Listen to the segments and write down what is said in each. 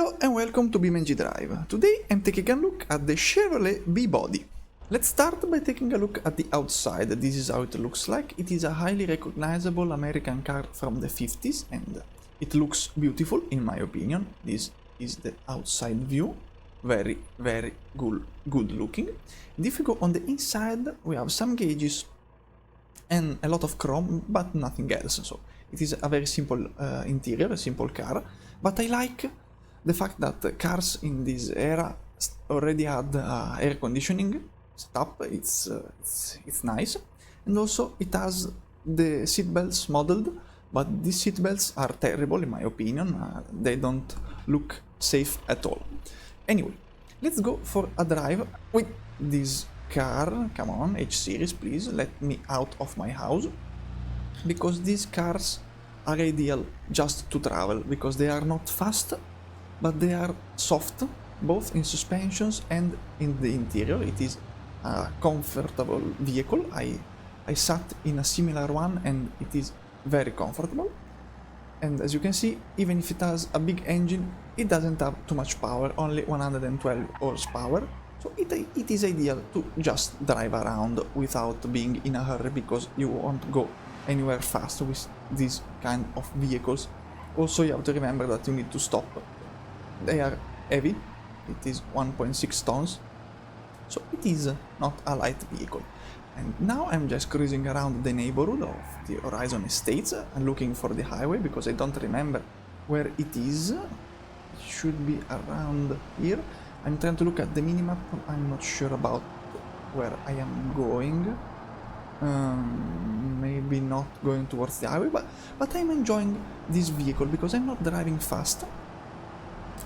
Hello and welcome to BeamNG.drive. Today I'm taking a look at the Chevrolet B-Body. Let's start by taking a look at the outside. This is how it looks like. It is a highly recognizable American car from the 50s and it looks beautiful in my opinion. This is the outside view. Very good looking. And if you go on the inside, we have some gauges and a lot of chrome, but nothing else. So it is a very simple interior, a simple car. But I like the fact that cars in this era already had air conditioning stuff. It's nice, and also it has the seatbelts modeled, but these seatbelts are terrible in my opinion. They don't look safe at all. Anyway, let's go for a drive with this car. Come on, H series, please let me out of my house, because these cars are ideal just to travel, because they are not fast but they are soft, both in suspensions and in the interior. It is a comfortable vehicle. I sat in a similar one and it is very comfortable. And as you can see, even if it has a big engine, it doesn't have too much power, only 112 horsepower. So it is ideal to just drive around without being in a hurry, because you won't go anywhere fast with these kind of vehicles. Also, you have to remember that you need to stop. They are heavy. It is 1.6 tons, so it is not a light vehicle. And now I'm just cruising around the neighborhood of the Horizon Estates and looking for the highway, because I don't remember where it is. It should be around here. I'm trying to look at the minimap. I'm not sure about where I am going. Maybe not going towards the highway, but I'm enjoying this vehicle because I'm not driving fast.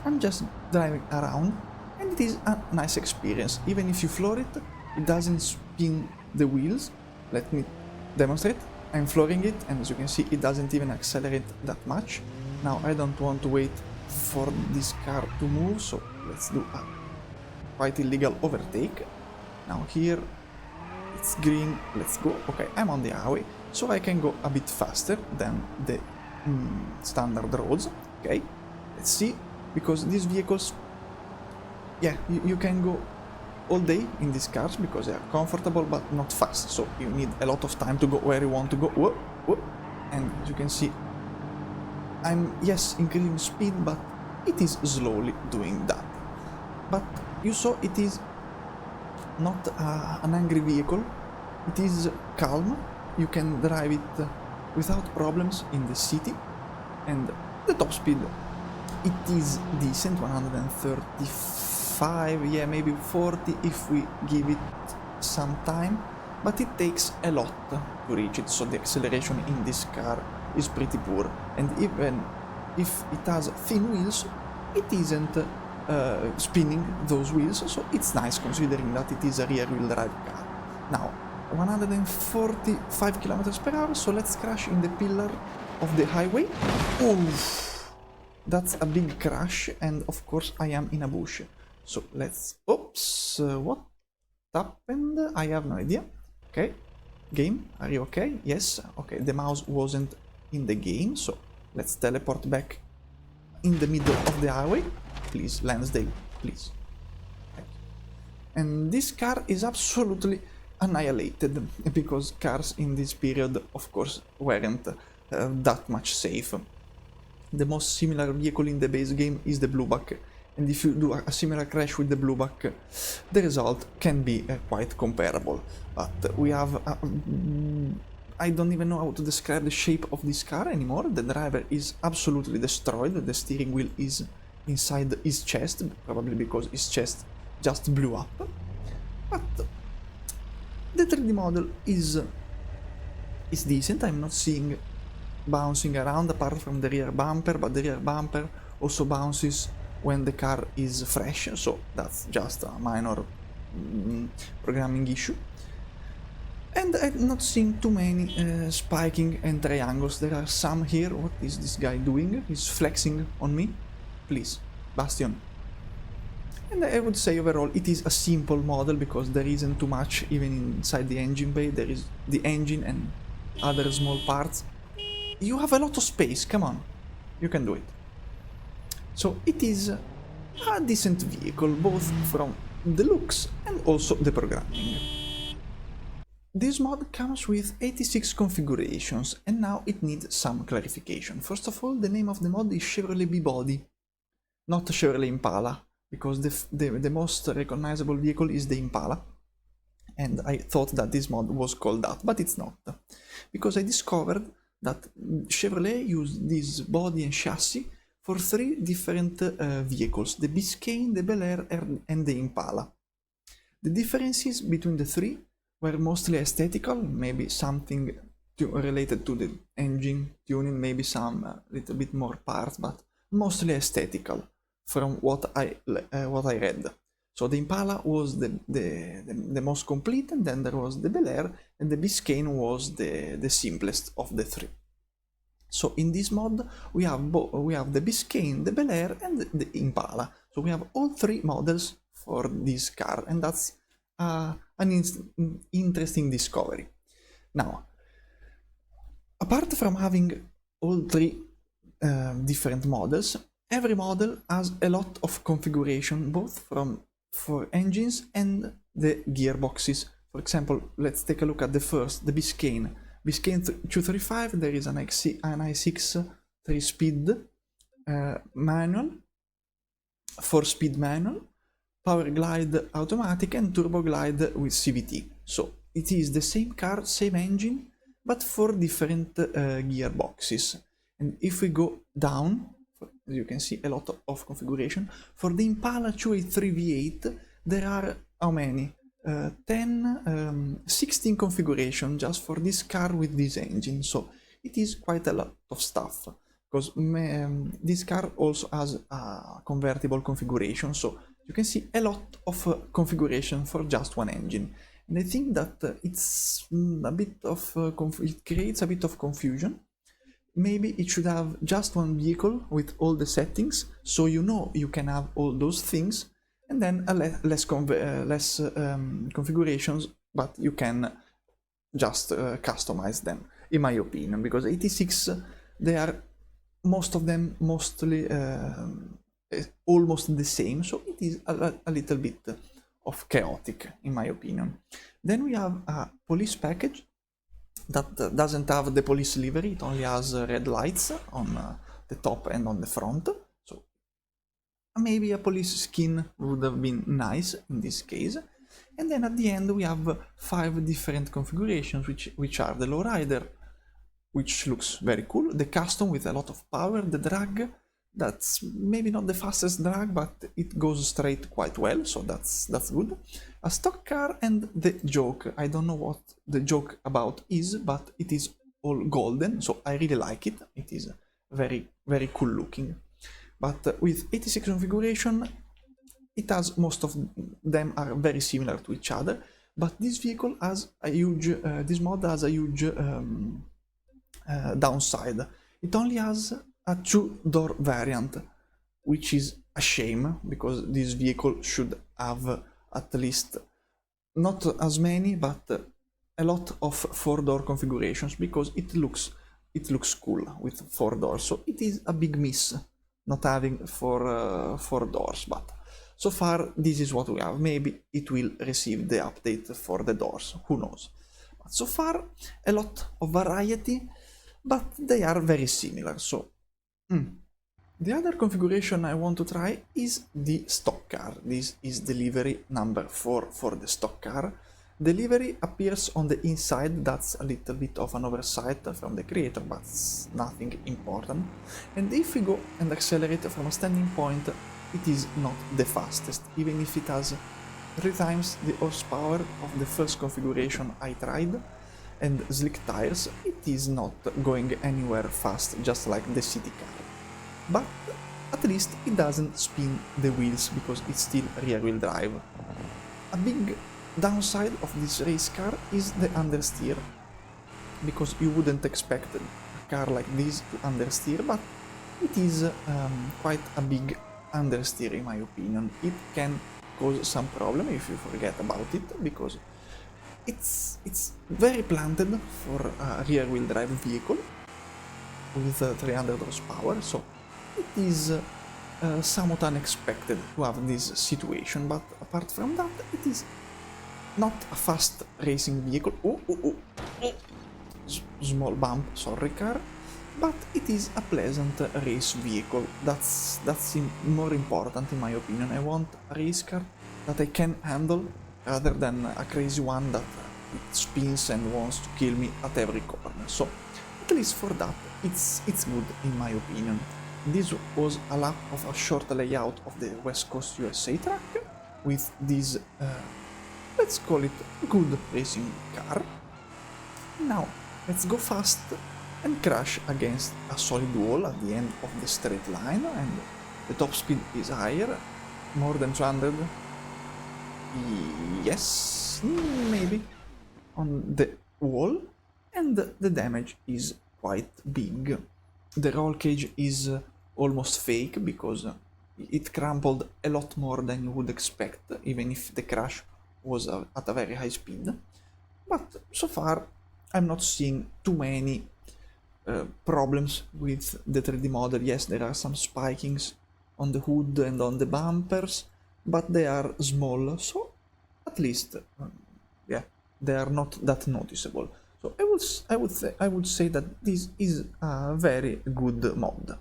I'm just driving around and it is a nice experience. Even if you floor it, it doesn't spin the wheels. Let me demonstrate. I'm flooring it and as you can see, it doesn't even accelerate that much. Now I don't want to wait for this car to move, so let's do a quite illegal overtake. Now here it's green, let's go. Okay, I'm on the highway, so I can go a bit faster than the standard roads. Okay, let's see, because these vehicles, yeah, you can go all day in these cars because they are comfortable but not fast, so you need a lot of time to go where you want to go. Whoa, whoa. And as you can see, I'm, yes, increasing speed, but it is slowly doing that. But you saw it is not an angry vehicle. It is calm. You can drive it without problems in the city, and the top speed, it is decent, 135, yeah, maybe 40 if we give it some time, but it takes a lot to reach it, so the acceleration in this car is pretty poor. And even if it has thin wheels, it isn't spinning those wheels, so it's nice considering that it is a rear-wheel drive car. Now 145 kilometers per hour, so let's crash in the pillar of the highway. Oof, that's a big crash, and of course I am in a bush. So let's, oops, what happened? I have no idea. Okay, game, are you okay? Yes, okay, the mouse wasn't in the game, so let's teleport back in the middle of the highway. Please, Lansdale, please. And this car is absolutely annihilated, because cars in this period, of course, weren't that much safe. The most similar vehicle in the base game is the Blueback, and if you do a similar crash with the Blueback, the result can be quite comparable. But we have I don't even know how to describe the shape of this car anymore. The driver is absolutely destroyed. The steering wheel is inside his chest, probably because his chest just blew up. But the 3D model is decent. I'm not seeing bouncing around apart from the rear bumper, but the rear bumper also bounces when the car is fresh, so that's just a minor programming issue. And I'm not seeing too many spiking and triangles. There are some here. What is this guy doing? He's flexing on me. Please, Bastion. And I would say overall it is a simple model, because there isn't too much even inside the engine bay. There is the engine and other small parts. You have a lot of space, come on. You can do it. So it is a decent vehicle, both from the looks and also the programming. This mod comes with 86 configurations, and now it needs some clarification. First of all, the name of the mod is Chevrolet B-Body, not Chevrolet Impala, because the most recognizable vehicle is the Impala, and I thought that this mod was called that, but it's not, because I discovered that Chevrolet used this body and chassis for 3 different vehicles, the Biscayne, the Bel Air, and the Impala. The differences between the 3 were mostly aesthetical, maybe something related to the engine tuning, maybe some little bit more parts, but mostly aesthetical from what I read. So the Impala was the most complete, and then there was the Bel Air, and the Biscayne was the simplest of the 3. So in this mod we have the Biscayne, the Bel Air, and the Impala. So we have all 3 models for this car, and that's an interesting discovery. Now, apart from having all 3 different models, every model has a lot of configuration, both for engines and the gearboxes. For example, let's take a look at the first, the Biscayne. Biscayne 235, there is an i6 3-speed manual, 4-speed manual, Power Glide automatic, and Turbo Glide with CVT. So it is the same car, same engine, but 4 different gearboxes. And if we go down, as you can see, a lot of configuration. For the Impala 283 V8, there are how many? 16 configuration just for this car with this engine. So it is quite a lot of stuff, because this car also has a convertible configuration. So you can see a lot of configuration for just one engine. And I think that it's a bit of it creates a bit of confusion. Maybe it should have just one vehicle with all the settings, so you know you can have all those things, and then less configurations, but you can just customize them, in my opinion, because 86, they are, most of them, mostly almost the same, so it is a little bit of chaotic, in my opinion. Then we have a police package that doesn't have the police livery, it only has red lights on the top and on the front, so maybe a police skin would have been nice in this case. And then at the end we have 5 different configurations, which are the lowrider, which looks very cool, the custom with a lot of power, the drag, that's maybe not the fastest drag, but it goes straight quite well, so that's good. A stock car, and the joke. I don't know what the joke about is, but it is all golden, so I really like it. It is very, very cool looking. But with 86 configuration, it has, most of them are very similar to each other, but this vehicle has a huge, this mod has a huge downside. It only has a 2-door variant, which is a shame, because this vehicle should have at least, not as many, but a lot of 4-door configurations, because it looks cool with 4 doors. So it is a big miss not having 4 doors, but so far this is what we have. Maybe it will receive the update for the doors, who knows. But so far a lot of variety, but they are very similar, so The other configuration I want to try is the stock car. This is the livery number 4 for the stock car. The livery appears on the inside, that's a little bit of an oversight from the creator, but it's nothing important. And if we go and accelerate from a standing point, it is not the fastest, even if it has 3 times the horsepower of the first configuration I tried, and slick tires, it is not going anywhere fast, just like the city car. But at least it doesn't spin the wheels, because it's still rear-wheel drive. A big downside of this race car is the understeer, because you wouldn't expect a car like this to understeer, but it is quite a big understeer in my opinion. It can cause some problem if you forget about it, because it's very planted for a rear-wheel drive vehicle with 300 horsepower, so it is somewhat unexpected to have this situation, but apart from that, it is not a fast racing vehicle. Small bump, sorry car, but it is a pleasant race vehicle. That's more important in my opinion. I want a race car that I can handle rather than a crazy one that it spins and wants to kill me at every corner. So at least for that, it's good in my opinion. This was a lap of a short layout of the West Coast USA track with this, let's call it, good racing car. Now let's go fast and crash against a solid wall at the end of the straight line, and the top speed is higher, more than 200. Yes, maybe, on the wall, and the damage is quite big. The roll cage is almost fake because it crumpled a lot more than you would expect, even if the crash was at a very high speed. But so far I'm not seeing too many problems with the 3D model. Yes, there are some spikings on the hood and on the bumpers, but they are small, so at least yeah, they are not that noticeable. So I would say that this is a very good mod.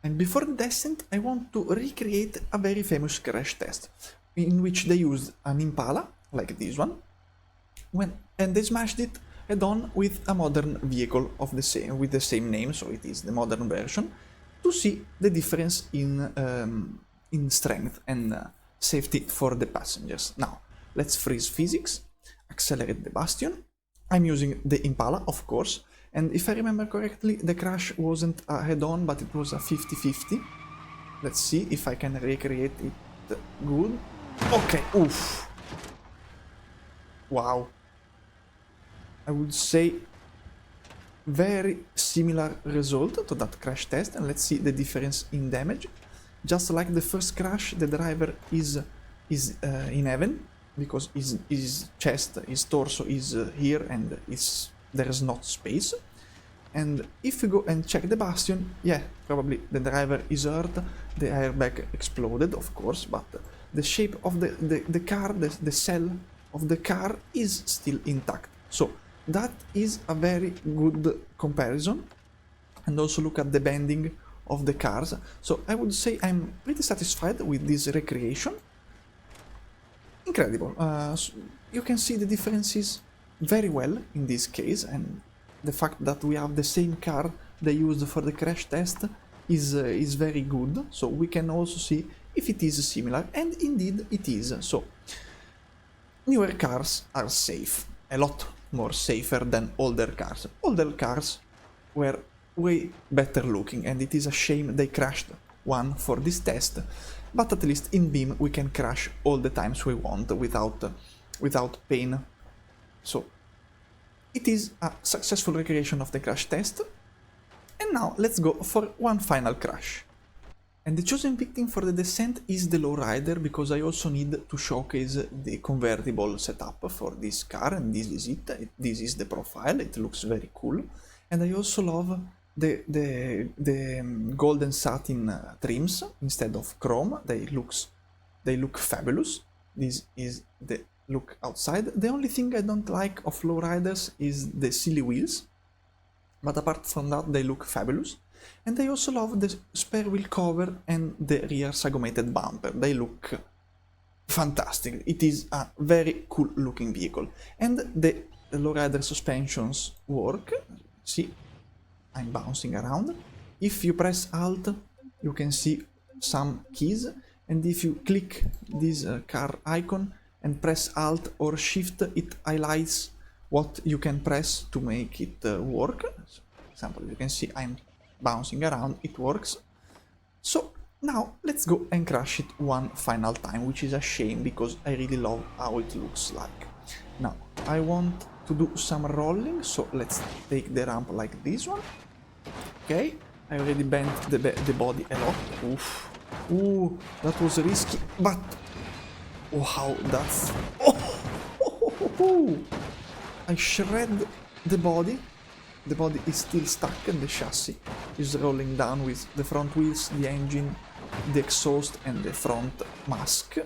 And before the descent, I want to recreate a very famous crash test, in which they used an Impala, like this one, and they smashed it head-on with a modern vehicle of with the same name, so it is the modern version, to see the difference in strength and safety for the passengers. Now, let's freeze physics, accelerate the Bastion. I'm using the Impala, of course, and if I remember correctly, the crash wasn't a head-on, but it was a 50-50. Let's see if I can recreate it good. Okay, oof. Wow. I would say very similar result to that crash test, and let's see the difference in damage. Just like the first crash, the driver is in heaven, because his chest, his torso is here, and there is not space. And if you go and check the Bastion, yeah, probably the driver is hurt, the airbag exploded, of course, but the shape of the car, the cell of the car is still intact. So that is a very good comparison. And also look at the bending of the cars. So I would say I'm pretty satisfied with this recreation. Incredible. You can see the differences very well in this case, and the fact that we have the same car they used for the crash test is very good. So we can also see if it is similar, and indeed it is. So newer cars are safe, a lot more safer than older cars. Older cars were way better looking, and it is a shame they crashed one for this test, but at least in Beam we can crash all the times we want without pain. So it is a successful recreation of the crash test, and now let's go for one final crash. And the chosen victim for the descent is the lowrider, because I also need to showcase the convertible setup for this car, and this is it. This is the profile, it looks very cool. And I also love the golden satin trims instead of chrome. They look fabulous. This is the look outside. The only thing I don't like of lowriders is the silly wheels, but apart from that they look fabulous. And I also love the spare wheel cover and the rear sagomated bumper. They look fantastic. It is a very cool looking vehicle. And the lowrider suspensions work. See, I'm bouncing around. If you press Alt, you can see some keys, and if you click this car icon and press Alt or Shift, it highlights what you can press to make it work. So, for example, you can see I'm bouncing around, it works. So now let's go and crash it one final time, which is a shame because I really love how it looks like. Now I want to do some rolling, so let's take the ramp like this one. Okay, I already bent the body a lot. Oof. Ooh, that was risky, but wow, that's... Oh, I shred the body. The body is still stuck and the chassis is rolling down with the front wheels, the engine, the exhaust and the front mask.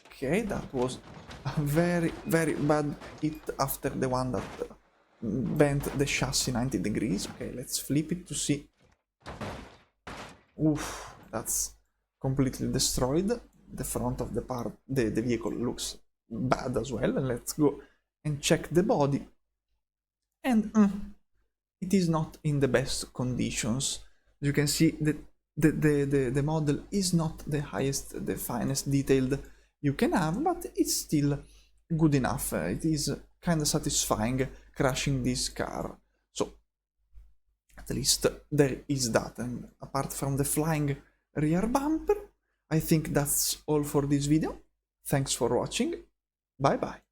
Okay, that was a very, very bad hit after the one that bent the chassis 90 degrees. Okay, let's flip it to see. Oof, that's completely destroyed. The front of the vehicle looks bad as well. Let's go and check the body. And it is not in the best conditions. You can see that the model is not the highest, the finest detailed you can have, but it's still good enough. It is kind of satisfying crashing this car. So at least there is that. And apart from the flying rear bumper, I think that's all for this video. Thanks for watching. Bye bye.